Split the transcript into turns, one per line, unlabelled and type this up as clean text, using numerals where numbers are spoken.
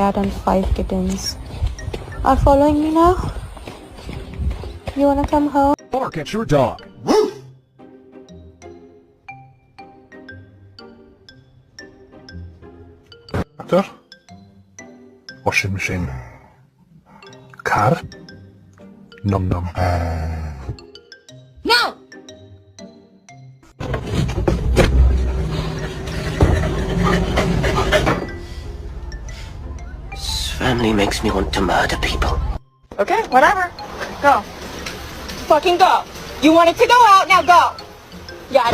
cat and 5 kittens are following me now. You wanna come home?
Bark at your dog.
Tractor. Washing machine. Car. Num num.
No!
This family makes me want to murder people.
Okay, whatever. Go. Fucking go. You wanted to go out, now go. Yeah, I